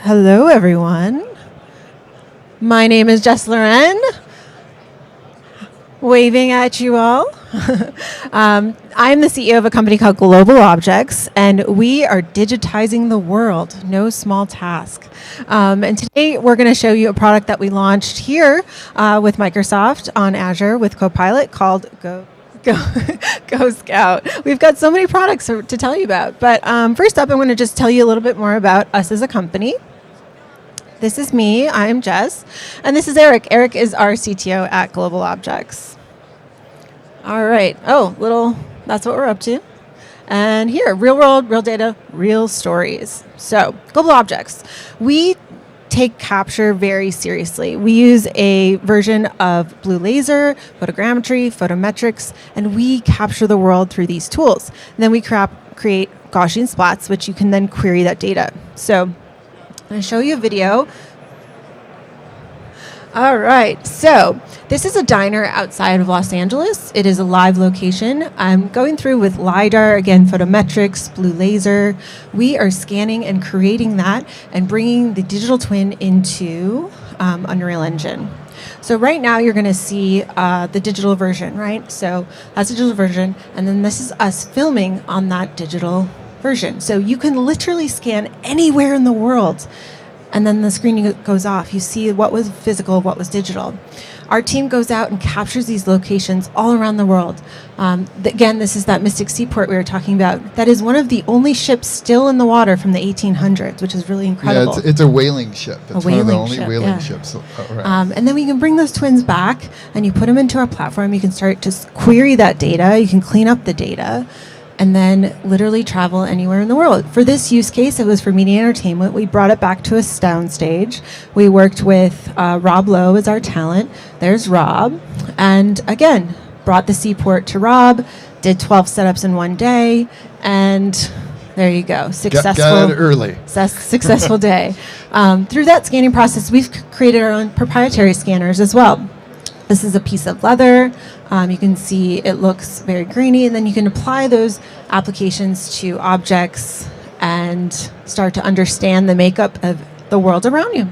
Hello, everyone. My name is Jess Loren, waving at you all. I'm the CEO of a company called Global Objects, and we are digitizing the world. No small task. And today we're going to show you a product that we launched here with Microsoft on Azure with Copilot called GoScout. We've got so many products to tell you about. But first up, I'm going to just tell you a little bit more about us as a company. This is me. I'm Jess. And this is Erick. Erick is our CTO at Global Objects. All right. That's what we're up to. And here, real world, real data, real stories. So, Global Objects. We take capture very seriously. We use a version of blue laser, photogrammetry, photometrics, and we capture the world through these tools. And then we create Gaussian splats, which you can then query that data. So, I'm going to show you a video. All right, so this is a diner outside of Los Angeles. It is a live location. I'm going through with LiDAR, again, photometrics, blue laser. We are scanning and creating that and bringing the digital twin into Unreal Engine. So right now you're going to see the digital version, right? So that's the digital version, and then this is us filming on that digital version. So you can literally scan anywhere in the world, and then the screen goes off. You see what was physical, what was digital. Our team goes out and captures these locations all around the world. Again, this is that Mystic Seaport we were talking about. That is one of the only ships still in the water from the 1800s, which is really incredible. Yeah, it's a whaling ship. It's one of the only whaling ships around. And then we can bring those twins back, and you put them into our platform. You can start to query that data. You can clean up the data, and then literally travel anywhere in the world. For this use case, it was for media and entertainment. We brought it back to a soundstage. We worked with Rob Lowe as our talent. There's Rob. And again, brought the seaport to Rob, did 12 setups in one day, and there you go. Successful. Got it early. Successful day. Through that scanning process, we've created our own proprietary scanners as well. This is a piece of leather. You can see it looks very grainy, and then you can apply those applications to objects and start to understand the makeup of the world around you.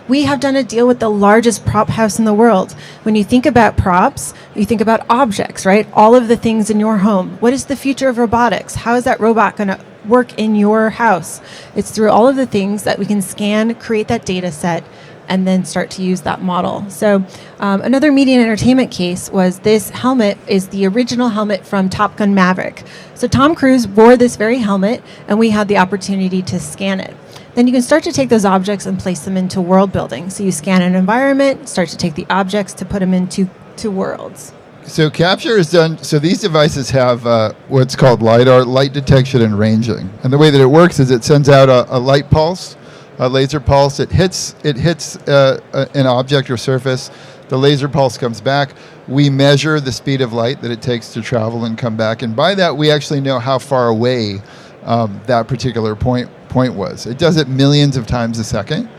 We have done a deal with the largest prop house in the world. When you think about props, you think about objects, right? All of the things in your home. What is the future of robotics? How is that robot going to work in your house? It's through all of the things that we can scan, create that data set, and then start to use that model. So another media and entertainment case was this helmet is the original helmet from Top Gun Maverick. So Tom Cruise wore this very helmet, and we had the opportunity to scan it. Then you can start to take those objects and place them into world building. So you scan an environment, start to take the objects to put them into worlds. So capture is done, so these devices have what's called LiDAR, light detection and ranging. And the way that it works is it sends out a light pulse, a laser pulse. It hits an object or surface. The laser pulse comes back. We measure the speed of light that it takes to travel and come back. And by that, we actually know how far away that particular point was. It does it millions of times a second.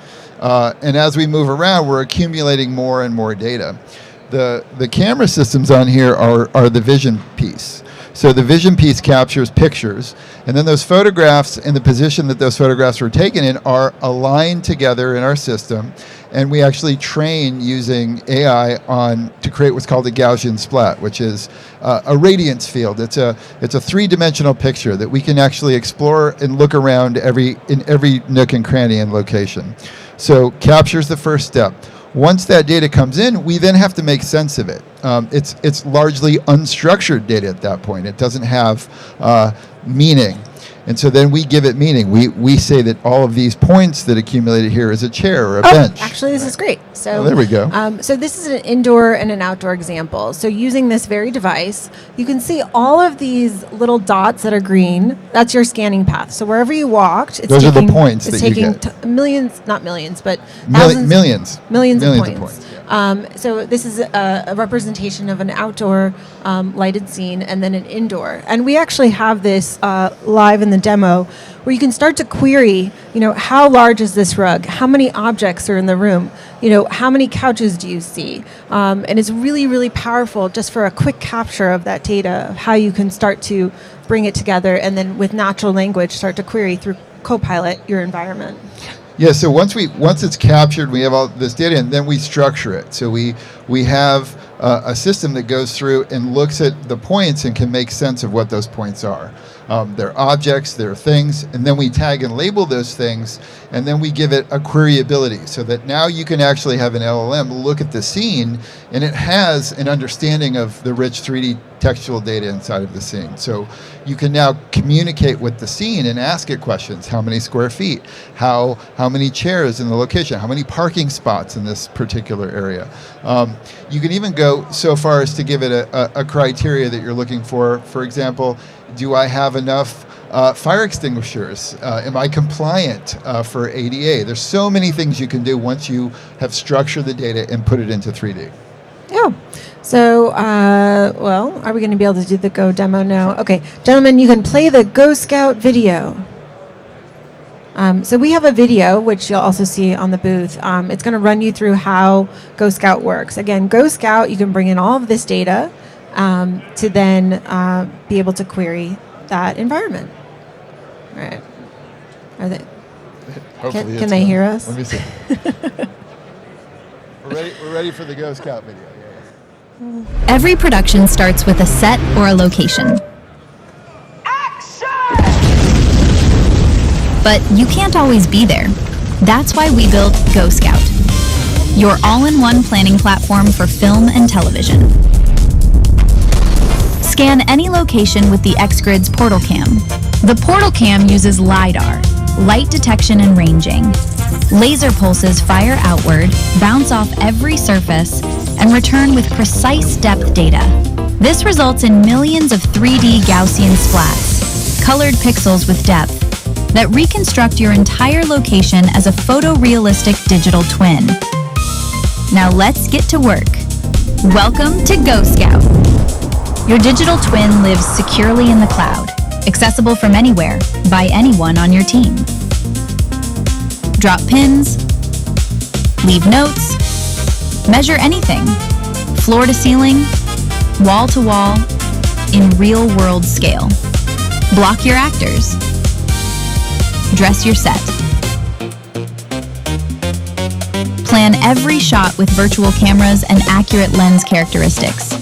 And as we move around, we're accumulating more and more data. The camera systems on here are the vision piece. So the vision piece captures pictures, and then those photographs and the position that those photographs were taken in are aligned together in our system, and we actually train using AI to create what's called a Gaussian splat, which is a radiance field. It's a three-dimensional picture that we can actually explore and look around in every nook and cranny and location. So capture's the first step. Once that data comes in, we then have to make sense of it. It's largely unstructured data at that point. It doesn't have meaning. And so then we give it meaning. We say that all of these points that accumulated here is a chair or a bench. Actually, this is great. So there we go. So this is an indoor and an outdoor example. So using this very device, you can see all of these little dots that are green. That's your scanning path. So wherever you walked, those are the points that you get. Millions, not millions, but thousands, millions of points. So this is a representation of an outdoor lighted scene and then an indoor. And we actually have this live in the demo where you can start to query, how large is this rug? How many objects are in the room? How many couches do you see? And it's really, really powerful just for a quick capture of that data, of how you can start to bring it together and then with natural language start to query through Copilot your environment? Yeah, so once it's captured, we have all this data, and then we structure it. So we have a system that goes through and looks at the points and can make sense of what those points are. They're objects, they're things, and then we tag and label those things, and then we give it a queryability so that now you can actually have an LLM look at the scene, and it has an understanding of the rich 3D textual data inside of the scene. So you can now communicate with the scene and ask it questions. How many square feet? How many chairs in the location? How many parking spots in this particular area? You can even go so far as to give it a criteria that you're looking for. For example, do I have enough fire extinguishers? Am I compliant for ADA? There's so many things you can do once you have structured the data and put it into 3D. Yeah. So, well, are we going to be able to do the Go demo now? Okay, gentlemen, you can play the GoScout video. So we have a video, which you'll also see on the booth. It's going to run you through how GoScout works. Again, GoScout, you can bring in all of this data to then be able to query that environment. All right. Are they? Hopefully can they hear us? Let me see. We're ready for the GoScout video. Every production starts with a set or a location. Action! But you can't always be there. That's why we built GoScout, your all-in-one planning platform for film and television. Scan any location with the XGrid's Portal Cam. The Portal Cam uses LiDAR, light detection and ranging. Laser pulses fire outward, bounce off every surface, and return with precise depth data. This results in millions of 3D Gaussian splats, colored pixels with depth, that reconstruct your entire location as a photorealistic digital twin. Now let's get to work. Welcome to GoScout. Your digital twin lives securely in the cloud, accessible from anywhere, by anyone on your team. Drop pins, leave notes, measure anything, floor to ceiling, wall to wall, in real-world scale. Block your actors. Dress your set. Plan every shot with virtual cameras and accurate lens characteristics.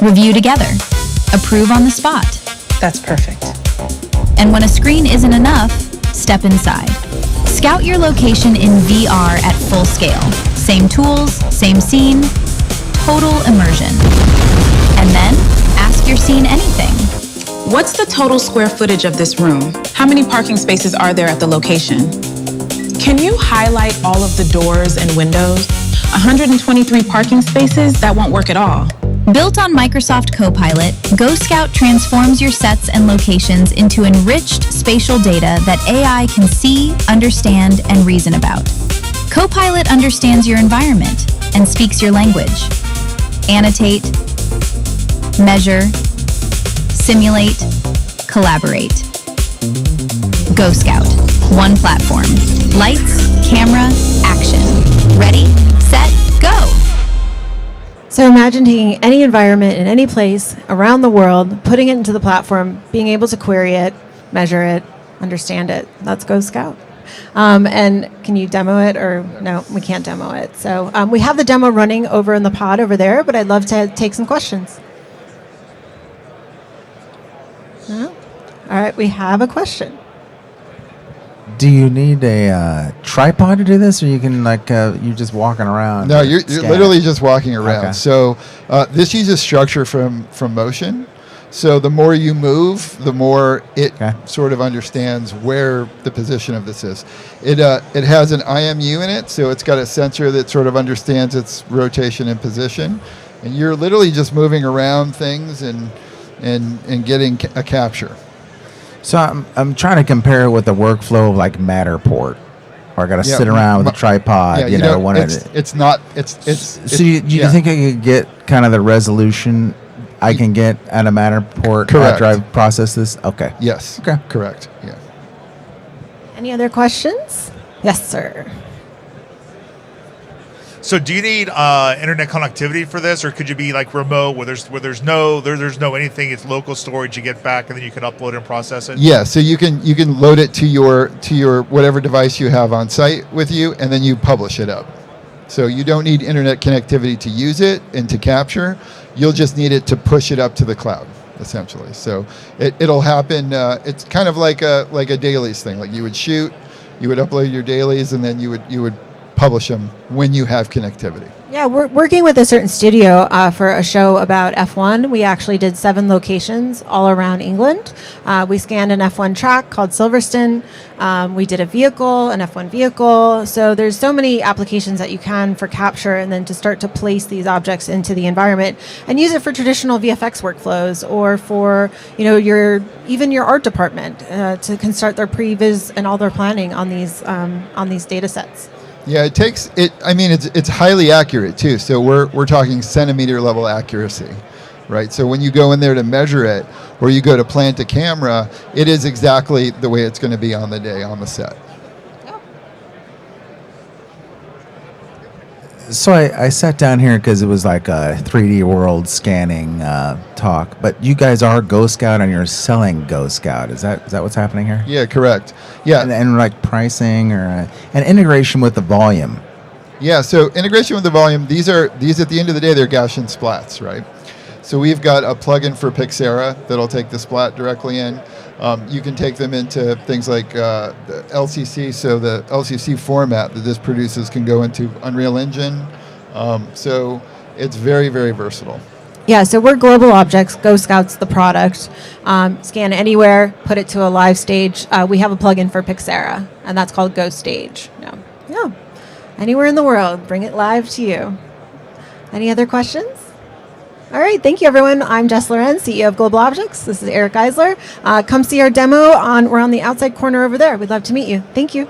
Review together. Approve on the spot. That's perfect. And when a screen isn't enough, step inside. Scout your location in VR at full scale. Same tools, same scene, total immersion. And then, ask your scene anything. What's the total square footage of this room? How many parking spaces are there at the location? Can you highlight all of the doors and windows? 123 parking spaces? That won't work at all. Built on Microsoft Copilot, GoScout transforms your sets and locations into enriched spatial data that AI can see, understand, and reason about. Copilot understands your environment and speaks your language. Annotate, measure, simulate, collaborate. GoScout, one platform. Lights, camera, action. Ready, set, go! So imagine taking any environment in any place around the world, putting it into the platform, being able to query it, measure it, understand it. That's GoScout. And can you demo it or no, we can't demo it. So we have the demo running over in the pod over there, but I'd love to take some questions. No? All right, we have a question. Do you need a tripod to do this, or you can you just walking around? No, you're literally just walking around. Okay. So this uses structure from motion. So the more you move, the more it sort of understands where the position of this is. It has an IMU in it, so it's got a sensor that sort of understands its rotation and position. And you're literally just moving around things and getting a capture. So I'm trying to compare it with the workflow of like Matterport, or I got to sit around with a tripod. Yeah, it's not. So you think I could get kind of the resolution I can get at a Matterport Correct. after I process this? Okay. Yes. Okay. Correct. Yeah. Any other questions? Yes, sir. So do you need internet connectivity for this, or could you be like remote where there's no anything? It's local storage you get back, and then you can upload and process it. Yeah, so you can load it to your whatever device you have on site with you, and then you publish it up. So you don't need internet connectivity to use it and to capture. You'll just need it to push it up to the cloud, essentially. So it'll happen. It's kind of like a dailies thing. Like you would shoot, you would upload your dailies, and then you would publish them when you have connectivity. Yeah, we're working with a certain studio for a show about F1. We actually did 7 locations all around England. We scanned an F1 track called Silverstone. We did a vehicle, an F1 vehicle. So there's so many applications that you can for capture, and then to start to place these objects into the environment and use it for traditional VFX workflows, or for your art department can start their pre-vis and all their planning on these data sets. Yeah, it takes it. I mean, it's highly accurate too. So we're talking centimeter level accuracy, right? So when you go in there to measure it, or you go to plant a camera, it is exactly the way it's going to be on the day on the set. So I sat down here because it was like a 3D world scanning talk. But you guys are GoScout, and you're selling GoScout. Is that what's happening here? Yeah, correct. Yeah, and like pricing or an integration with the volume. Yeah, so integration with the volume. These at the end of the day, they're Gaussian splats, right? So we've got a plugin for Pixera that'll take the splat directly in. You can take them into things like the LCC, so the LCC format that this produces can go into Unreal Engine. So it's very, very versatile. Yeah, so we're Global Objects. GoScout's the product. Scan anywhere, put it to a live stage. We have a plugin for Pixera, and that's called GoStage. Yeah. Anywhere in the world, bring it live to you. Any other questions? All right, thank you, everyone. I'm Jess Loren, CEO of Global Objects. This is Erick Geisler. Come see our demo. We're on the outside corner over there. We'd love to meet you. Thank you.